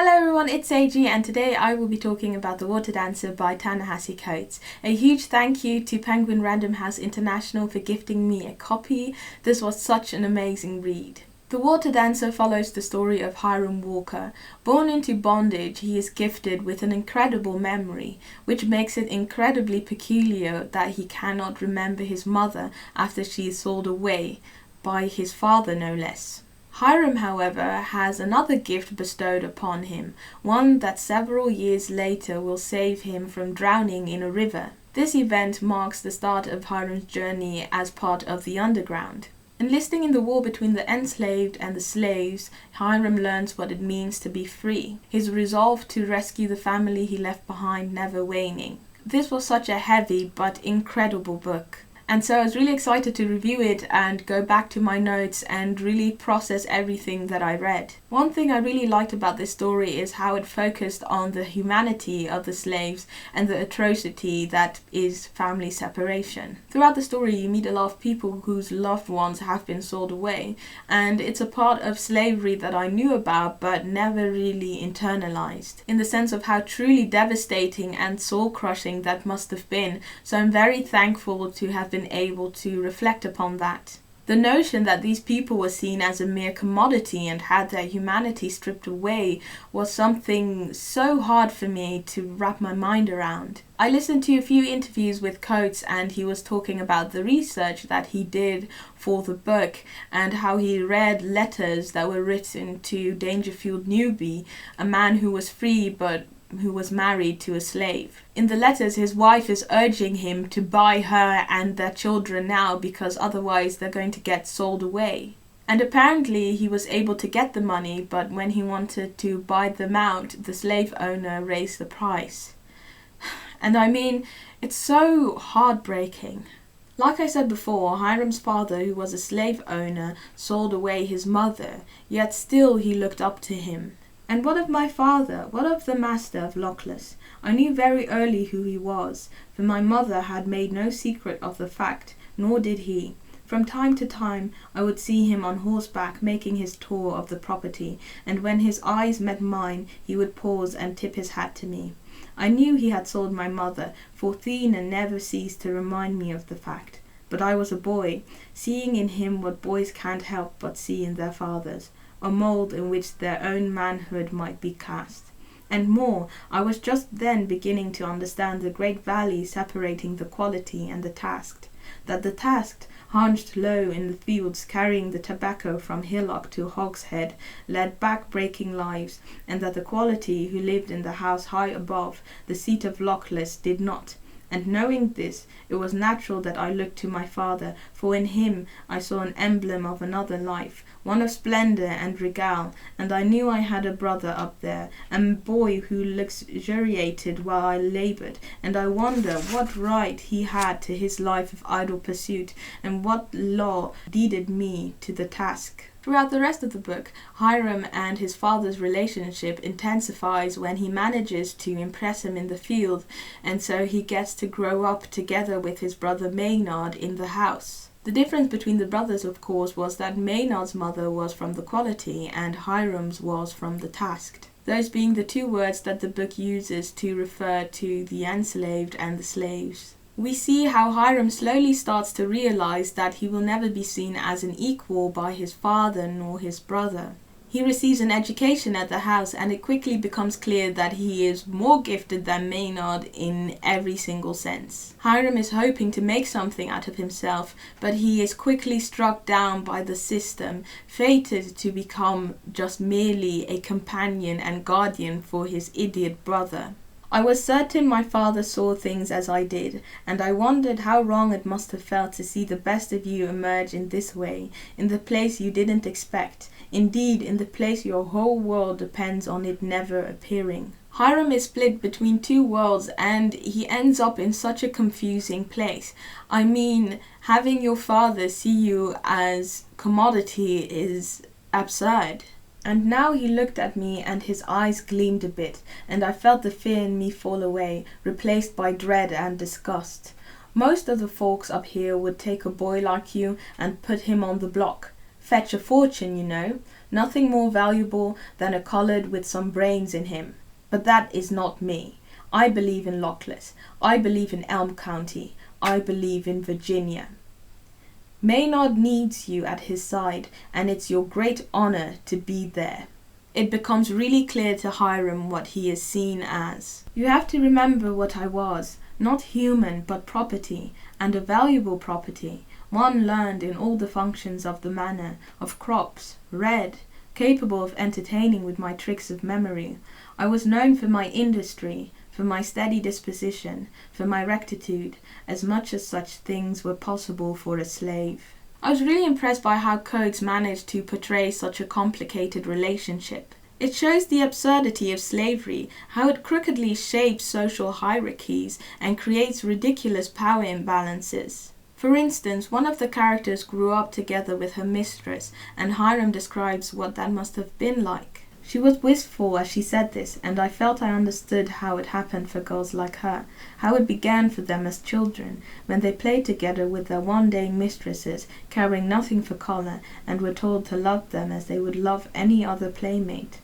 Hello everyone, it's AG and today I will be talking about The Water Dancer by Ta-Nehisi. A huge thank you to Penguin Random House International for gifting me a copy. This was such an amazing read. The Water Dancer follows the story of Hiram Walker. Born into bondage, he is gifted with an incredible memory, which makes it incredibly peculiar that he cannot remember his mother after she is sold away, by his father no less. Hiram, however, has another gift bestowed upon him, one that several years later will save him from drowning in a river. This event marks the start of Hiram's journey as part of the underground. Enlisting in the war between the enslaved and the slaves, Hiram learns what it means to be free, his resolve to rescue the family he left behind never waning. This was such a heavy but incredible book. And so I was really excited to review it and go back to my notes and really process everything that I read. One thing I really liked about this story is how it focused on the humanity of the slaves and the atrocity that is family separation. Throughout the story you meet a lot of people whose loved ones have been sold away, and it's a part of slavery that I knew about but never really internalized, in the sense of how truly devastating and soul-crushing that must have been. So I'm very thankful to have been able to reflect upon that. The notion that these people were seen as a mere commodity and had their humanity stripped away was something so hard for me to wrap my mind around. I listened to a few interviews with Coates and he was talking about the research that he did for the book and how he read letters that were written to Dangerfield Newby, a man who was free but who was married to a slave. In the letters, his wife is urging him to buy her and their children now because otherwise they're going to get sold away. And apparently he was able to get the money, but when he wanted to buy them out, the slave owner raised the price. And I mean, it's so heartbreaking. Like I said before, Hiram's father, who was a slave owner, sold away his mother, yet still he looked up to him. And what of my father? What of the master of Lochless? I knew very early who he was, for my mother had made no secret of the fact, nor did he. From time to time I would see him on horseback making his tour of the property, and when his eyes met mine he would pause and tip his hat to me. I knew he had sold my mother, for Thena never ceased to remind me of the fact. But I was a boy, seeing in him what boys can't help but see in their fathers, a mould in which their own manhood might be cast. And more, I was just then beginning to understand the great valley separating the quality and the tasked, that the tasked, hunched low in the fields carrying the tobacco from hillock to hogshead, led back-breaking lives, and that the quality who lived in the house high above, the seat of Lochless, did not. And knowing this, it was natural that I looked to my father, for in him I saw an emblem of another life, one of splendour and regale, and I knew I had a brother up there, a boy who luxuriated while I laboured, and I wonder what right he had to his life of idle pursuit, and what law deeded me to the task. Throughout the rest of the book, Hiram and his father's relationship intensifies when he manages to impress him in the field, and so he gets to grow up together with his brother Maynard in the house. The difference between the brothers, of course, was that Maynard's mother was from the quality and Hiram's was from the tasked, those being the two words that the book uses to refer to the enslaved and the slaves. We see how Hiram slowly starts to realize that he will never be seen as an equal by his father nor his brother. He receives an education at the house and it quickly becomes clear that he is more gifted than Maynard in every single sense. Hiram is hoping to make something out of himself, but he is quickly struck down by the system, fated to become just merely a companion and guardian for his idiot brother. I was certain my father saw things as I did, and I wondered how wrong it must have felt to see the best of you emerge in this way, in the place you didn't expect, indeed in the place your whole world depends on it never appearing. Hiram is split between two worlds and he ends up in such a confusing place. I mean, having your father see you as commodity is absurd. And now he looked at me and his eyes gleamed a bit, and I felt the fear in me fall away, replaced by dread and disgust. Most of the folks up here would take a boy like you and put him on the block. Fetch a fortune, you know. nothing more valuable than a collard with some brains in him. But that is not me. I believe in Lochless. I believe in Elm County. I believe in Virginia. Maynard needs you at his side, and it's your great honor to be there. It becomes really clear to Hiram what he is seen as. You have to remember what I was, not human but property, and a valuable property, one learned in all the functions of the manor, of crops, read, capable of entertaining with my tricks of memory. I was known for my industry, for my steady disposition, for my rectitude, as much as such things were possible for a slave. I was really impressed by how Coates managed to portray such a complicated relationship. It shows the absurdity of slavery, how it crookedly shapes social hierarchies and creates ridiculous power imbalances. For instance, one of the characters grew up together with her mistress, and Hiram describes what that must have been like. She was wistful as she said this, and I felt I understood how it happened for girls like her, how it began for them as children, when they played together with their one-day mistresses, caring nothing for color, and were told to love them as they would love any other playmate.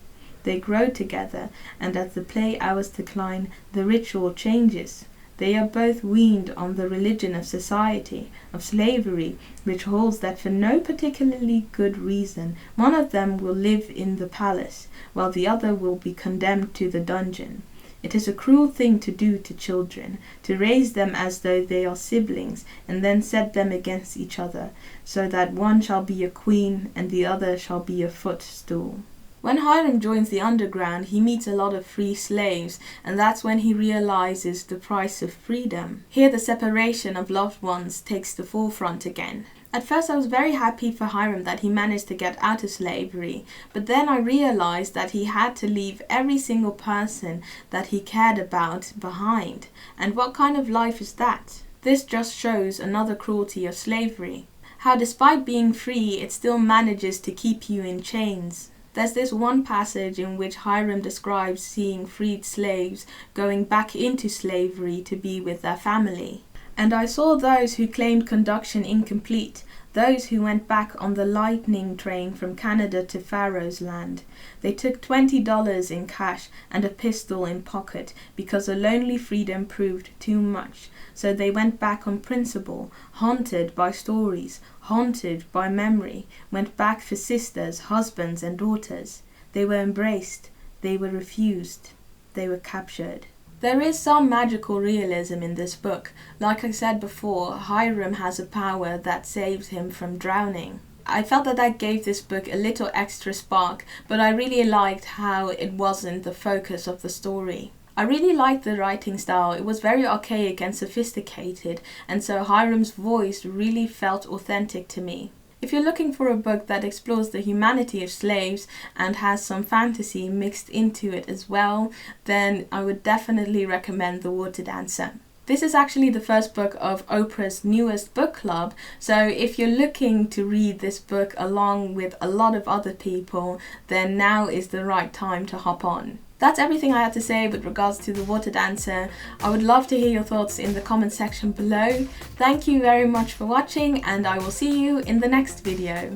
They grow together, and as the play hours decline, the ritual changes. They are both weaned on the religion of society, of slavery, which holds that for no particularly good reason, one of them will live in the palace, while the other will be condemned to the dungeon. It is a cruel thing to do to children, to raise them as though they are siblings, and then set them against each other, so that one shall be a queen and the other shall be a footstool. When Hiram joins the underground, he meets a lot of free slaves, and that's when he realizes the price of freedom. Here the separation of loved ones takes the forefront again. At first I was very happy for Hiram that he managed to get out of slavery, but then I realized that he had to leave every single person that he cared about behind. And what kind of life is that? This just shows another cruelty of slavery. How despite being free, it still manages to keep you in chains. There's this one passage in which Hiram describes seeing freed slaves going back into slavery to be with their family. And I saw those who claimed conduction incomplete, those who went back on the lightning train from Canada to Pharaoh's land. They took $20 in cash and a pistol in pocket because a lonely freedom proved too much. So they went back on principle, haunted by stories, haunted by memory, went back for sisters, husbands and daughters. They were embraced, they were refused, they were captured. There is some magical realism in this book. Like I said before, Hiram has a power that saves him from drowning. I felt that gave this book a little extra spark, but I really liked how it wasn't the focus of the story. I really liked the writing style. It was very archaic and sophisticated, and so Hiram's voice really felt authentic to me. If you're looking for a book that explores the humanity of slaves and has some fantasy mixed into it as well, then I would definitely recommend The Water Dancer. This is actually the first book of Oprah's newest book club, so if you're looking to read this book along with a lot of other people, then now is the right time to hop on. That's everything I had to say with regards to The Water Dancer. I would love to hear your thoughts in the comment section below. Thank you very much for watching, and I will see you in the next video.